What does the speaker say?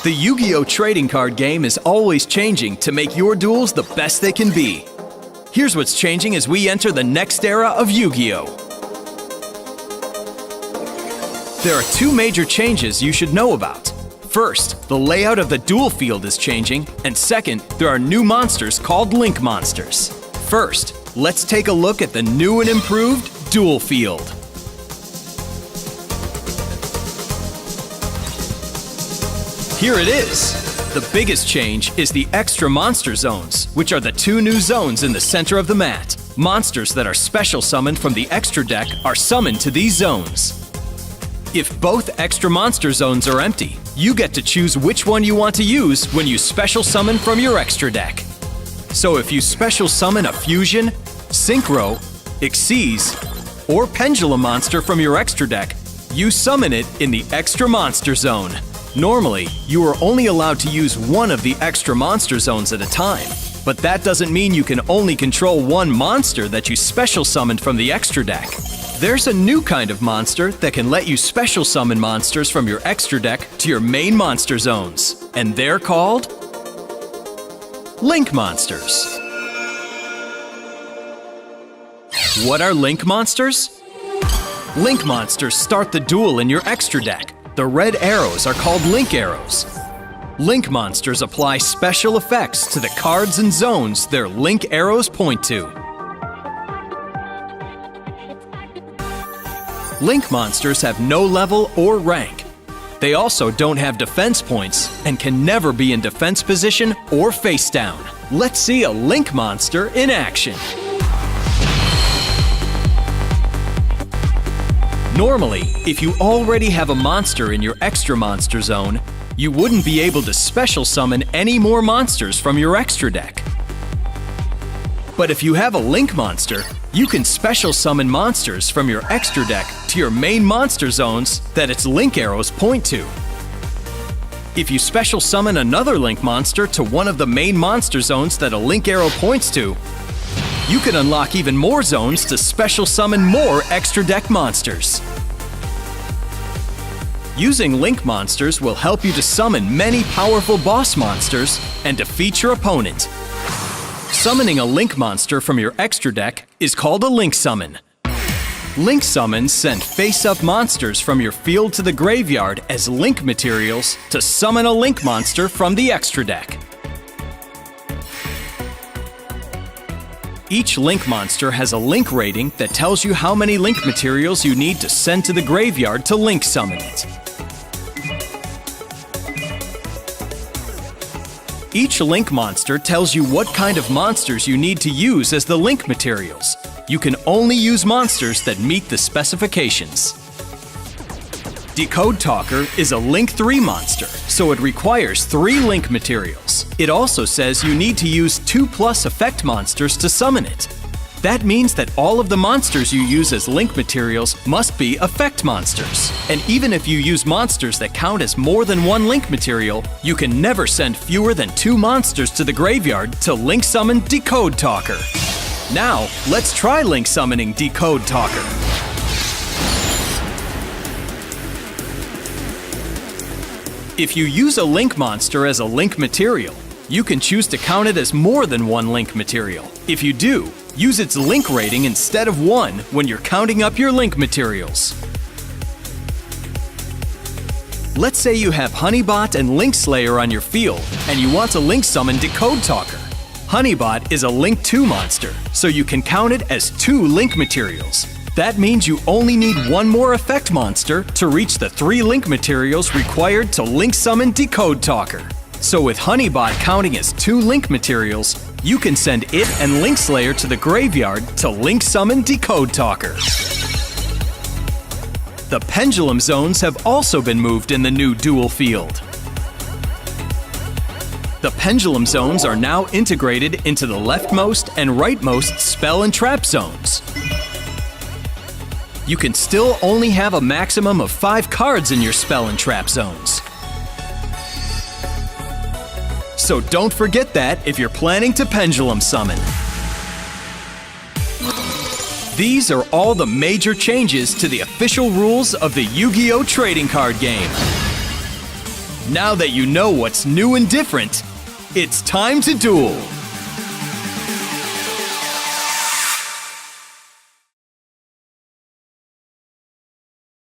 The Yu-Gi-Oh! Trading card game is always changing to make your duels the best they can be. Here's what's changing as we enter the next era of Yu-Gi-Oh! There are two major changes you should know about. First, the layout of the duel field is changing, and second, there are new monsters called Link Monsters. First, let's take a look at the new and improved duel field. Here it is! The biggest change is the extra monster zones, which are the two new zones in the center of the mat. Monsters that are special summoned from the extra deck are summoned to these zones. If both extra monster zones are empty, you get to choose which one you want to use when you special summon from your extra deck. So if you special summon a Fusion, Synchro, Xyz, or Pendulum monster from your extra deck, you summon it in the extra monster zone. Normally, you are only allowed to use one of the extra monster zones at a time, but that doesn't mean you can only control one monster that you special summoned from the extra deck. There's a new kind of monster that can let you special summon monsters from your extra deck to your main monster zones, and they're called Link Monsters. What are Link Monsters? Link Monsters start the duel in your extra deck. The red arrows are called Link Arrows. Link Monsters apply special effects to the cards and zones their Link Arrows point to. Link Monsters have no level or rank. They also don't have defense points and can never be in defense position or face down. Let's see a Link Monster in action. Normally, if you already have a monster in your extra monster zone, you wouldn't be able to special summon any more monsters from your extra deck. But if you have a Link Monster, you can special summon monsters from your extra deck to your main monster zones that its Link Arrows point to. If you special summon another Link Monster to one of the main monster zones that a Link Arrow points to, you can unlock even more zones to special summon more extra deck monsters. Using Link Monsters will help you to summon many powerful boss monsters and defeat your opponent. Summoning a Link Monster from your extra deck is called a Link Summon. Link Summons send face-up monsters from your field to the graveyard as Link materials to summon a Link Monster from the extra deck. Each Link Monster has a Link rating that tells you how many Link materials you need to send to the graveyard to Link Summon it. Each Link Monster tells you what kind of monsters you need to use as the Link materials. You can only use monsters that meet the specifications. Decode Talker is a Link 3 monster, so it requires 3 Link materials. It also says you need to use 2+ effect monsters to summon it. That means that all of the monsters you use as Link materials must be effect monsters. And even if you use monsters that count as more than 1 Link material, you can never send fewer than 2 monsters to the graveyard to Link Summon Decode Talker. Now, let's try Link Summoning Decode Talker. If you use a Link Monster as a Link material, you can choose to count it as more than 1 Link material. If you do, use its Link rating instead of 1 when you're counting up your Link materials. Let's say you have Honeybot and Link Slayer on your field, and you want to Link Summon Decode Talker. Honeybot is a Link 2 monster, so you can count it as 2 Link materials. That means you only need 1 more effect monster to reach the 3 Link materials required to Link Summon Decode Talker. So with Honeybot counting as 2 Link materials, you can send it and Link Slayer to the graveyard to Link Summon Decode Talker. The Pendulum Zones have also been moved in the new duel field. The Pendulum Zones are now integrated into the leftmost and rightmost spell and trap zones. You can still only have a maximum of 5 cards in your spell and trap zones. So don't forget that if you're planning to Pendulum Summon. These are all the major changes to the official rules of the Yu-Gi-Oh! Trading card game. Now that you know what's new and different, it's time to duel!